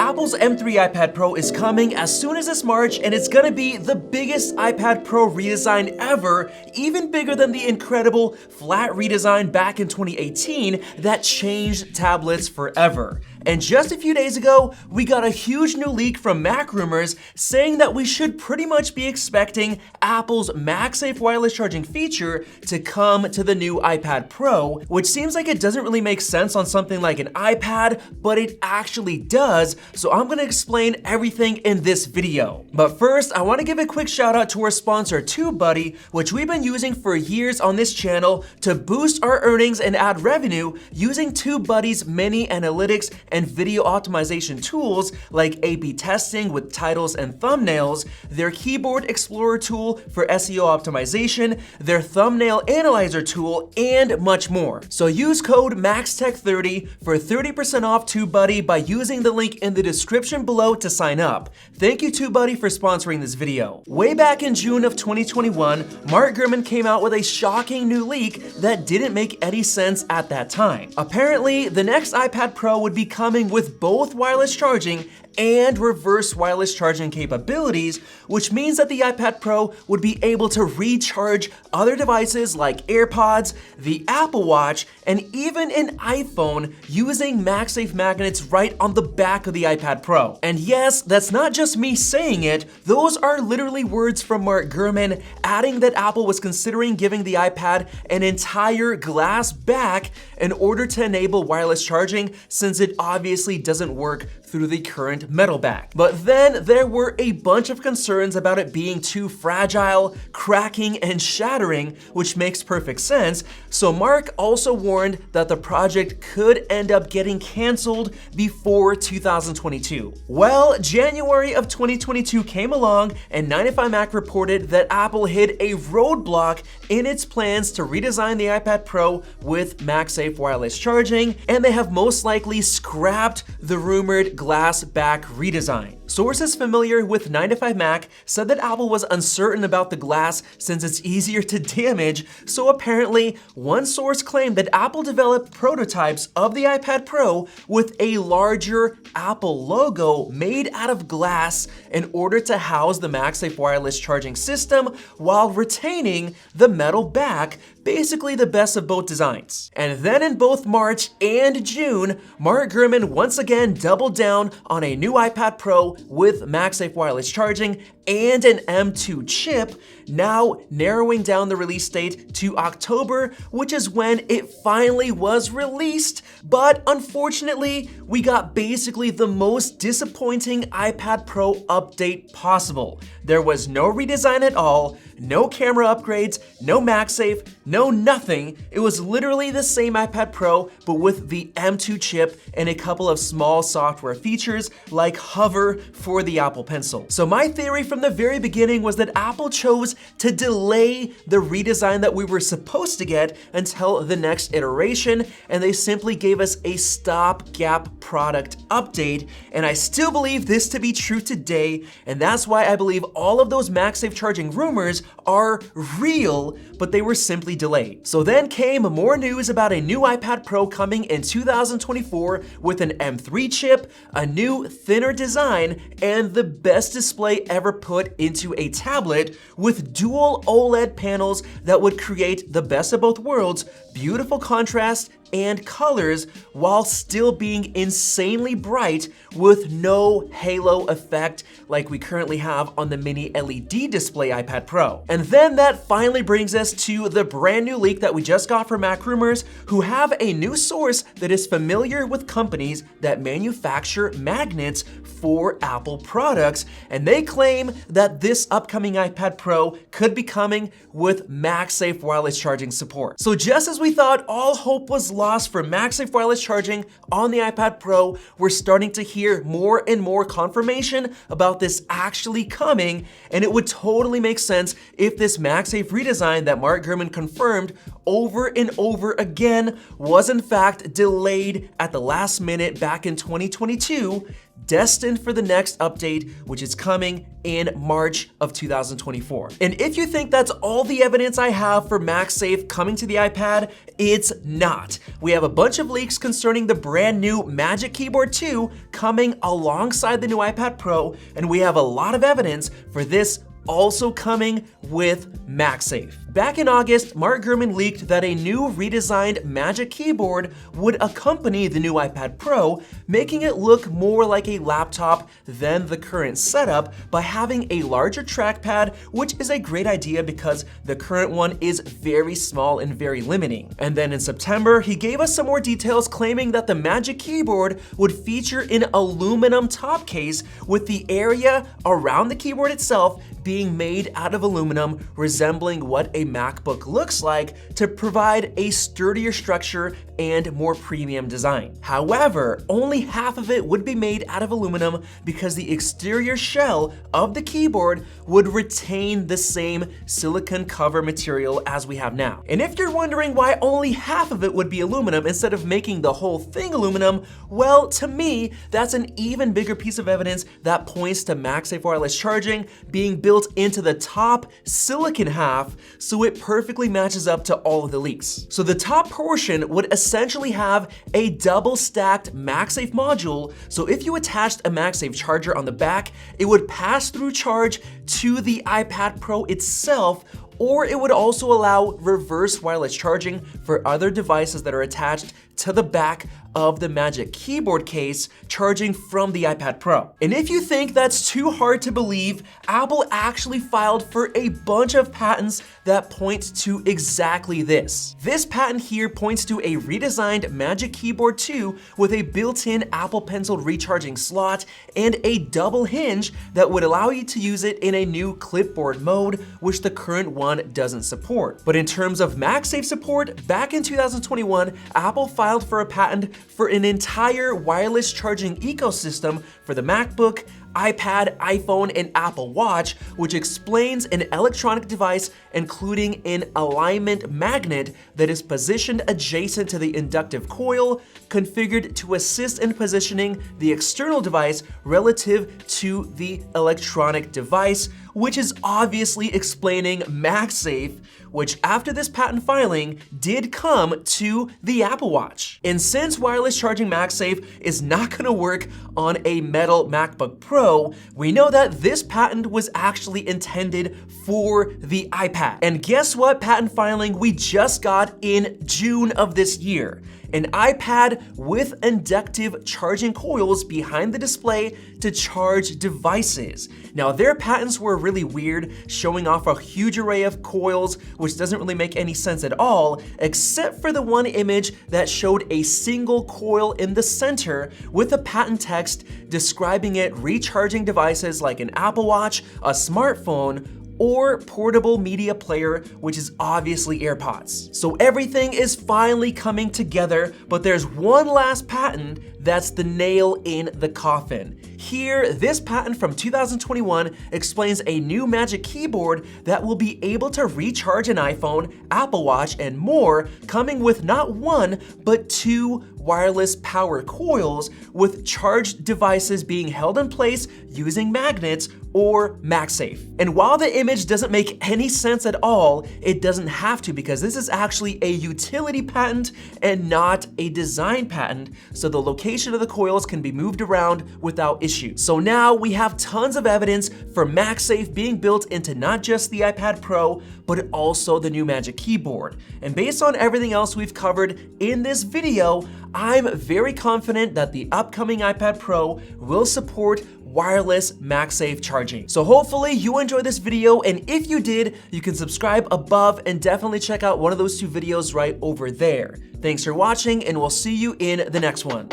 Apple's M3 iPad Pro is coming as soon as this March, and it's gonna be the biggest iPad Pro redesign ever, even bigger than the incredible flat redesign back in 2018 that changed tablets forever. And just a few days ago, we got a huge new leak from Mac Rumors saying that we should pretty much be expecting Apple's MagSafe wireless charging feature to come to the new iPad Pro, which seems like it doesn't really make sense on something like an iPad, but it actually does, so I'm gonna explain everything in this video. But first, I wanna give a quick shout out to our sponsor TubeBuddy, which we've been using for years on this channel to boost our earnings and add revenue using TubeBuddy's many analytics and video optimization tools like A/B testing with titles and thumbnails, their Keyboard Explorer tool for SEO optimization, their thumbnail analyzer tool, and much more. So use code MAXTECH30 for 30% off TubeBuddy by using the link in the description below to sign up. Thank you TubeBuddy for sponsoring this video. Way back in June of 2021, Mark Gurman came out with a shocking new leak that didn't make any sense at that time. Apparently, the next iPad Pro would be coming with both wireless charging and reverse wireless charging capabilities, which means that the iPad Pro would be able to recharge other devices like AirPods, the Apple Watch, and even an iPhone using MagSafe magnets right on the back of the iPad Pro. And yes, that's not just me saying it, those are literally words from Mark Gurman, adding that Apple was considering giving the iPad an entire glass back in order to enable wireless charging, since it obviously doesn't work through the current metal back. But then there were a bunch of concerns about it being too fragile, cracking and shattering, which makes perfect sense. So Mark also warned that the project could end up getting canceled before 2022. Well, January of 2022 came along and 9to5Mac reported that Apple hit a roadblock in its plans to redesign the iPad Pro with MagSafe wireless charging, and they have most likely scrapped the rumored glass back redesign. Sources familiar with 9to5Mac said that Apple was uncertain about the glass since it's easier to damage, so apparently one source claimed that Apple developed prototypes of the iPad Pro with a larger Apple logo made out of glass in order to house the MagSafe wireless charging system while retaining the metal back, basically the best of both designs. And then in both March and June, Mark Gurman once again doubled down on a new iPad Pro with MagSafe wireless charging and an M2 chip, now narrowing down the release date to October, which is when it finally was released. But unfortunately, we got basically the most disappointing iPad Pro update possible. There was no redesign at all, no camera upgrades, no MagSafe, no nothing. It was literally the same iPad Pro, but with the M2 chip and a couple of small software features like hover for the Apple Pencil. So my theory from the very beginning was that Apple chose to delay the redesign that we were supposed to get until the next iteration, and they simply gave us a stopgap product update. And I still believe this to be true today, and that's why I believe all of those MagSafe charging rumors are real, but they were simply delayed. So then came more news about a new iPad Pro coming in 2024 with an M3 chip, a new thinner design, and the best display ever put into a tablet with dual OLED panels that would create the best of both worlds, beautiful contrast and colors while still being insanely bright with no halo effect like we currently have on the mini LED display iPad Pro. And then that finally brings us to the brand new leak that we just got from Mac Rumors, who have a new source that is familiar with companies that manufacture magnets for Apple products, and they claim that this upcoming iPad Pro could be coming with MagSafe wireless charging support. So just as we thought all hope was lost for MagSafe wireless charging on the iPad Pro, we're starting to hear more and more confirmation about this actually coming, and it would totally make sense if this MagSafe redesign that Mark Gurman confirmed over and over again was in fact delayed at the last minute back in 2022, destined for the next update, which is coming in March of 2024. And if you think that's all the evidence I have for MagSafe coming to the iPad, it's not. We have a bunch of leaks concerning the brand new Magic Keyboard 2 coming alongside the new iPad Pro, and we have a lot of evidence for this also coming with MagSafe. Back in August, Mark Gurman leaked that a new redesigned Magic Keyboard would accompany the new iPad Pro, making it look more like a laptop than the current setup by having a larger trackpad, which is a great idea because the current one is very small and very limiting. And then in September, he gave us some more details claiming that the Magic Keyboard would feature an aluminum top case with the area around the keyboard itself being made out of aluminum, resembling what a MacBook looks like, to provide a sturdier structure and more premium design. However, only half of it would be made out of aluminum because the exterior shell of the keyboard would retain the same silicone cover material as we have now. And if you're wondering why only half of it would be aluminum instead of making the whole thing aluminum, well, to me, that's an even bigger piece of evidence that points to MagSafe wireless charging being built into the top silicon half, so it perfectly matches up to all of the leaks. So the top portion would essentially have a double stacked MagSafe module, so if you attached a MagSafe charger on the back, it would pass through charge to the iPad Pro itself, or it would also allow reverse wireless charging for other devices that are attached to the back of the Magic Keyboard case, charging from the iPad Pro. And if you think that's too hard to believe, Apple actually filed for a bunch of patents that point to exactly this. This patent here points to a redesigned Magic Keyboard 2 with a built-in Apple Pencil recharging slot and a double hinge that would allow you to use it in a new clipboard mode, which the current one doesn't support. But in terms of MagSafe support, back in 2021, Apple filed for a patent for an entire wireless charging ecosystem for the MacBook, iPad, iPhone, and Apple Watch, which explains an electronic device including an alignment magnet that is positioned adjacent to the inductive coil, configured to assist in positioning the external device relative to the electronic device, which is obviously explaining MagSafe, which after this patent filing did come to the Apple Watch. And since wireless charging MagSafe is not gonna work on a metal MacBook Pro, we know that this patent was actually intended for the iPad. And guess what patent filing we just got in June of this year? An iPad with inductive charging coils behind the display to charge devices. Now, their patents were really weird, showing off a huge array of coils, which doesn't really make any sense at all, except for the one image that showed a single coil in the center with a patent text describing it recharging devices like an Apple Watch, a smartphone, or portable media player, which is obviously AirPods. So everything is finally coming together, but there's one last patent that's the nail in the coffin. Here, this patent from 2021 explains a new Magic Keyboard that will be able to recharge an iPhone, Apple Watch, and more, coming with not one, but two wireless power coils with charged devices being held in place using magnets or MagSafe. And while the image doesn't make any sense at all, it doesn't have to, because this is actually a utility patent and not a design patent, so the location of the coils can be moved around without issue. So now we have tons of evidence for MagSafe being built into not just the iPad Pro, but also the new Magic Keyboard. And based on everything else we've covered in this video, I'm very confident that the upcoming iPad Pro will support wireless MagSafe charging. So hopefully you enjoyed this video, and if you did, you can subscribe above and definitely check out one of those two videos right over there. Thanks for watching, and we'll see you in the next one.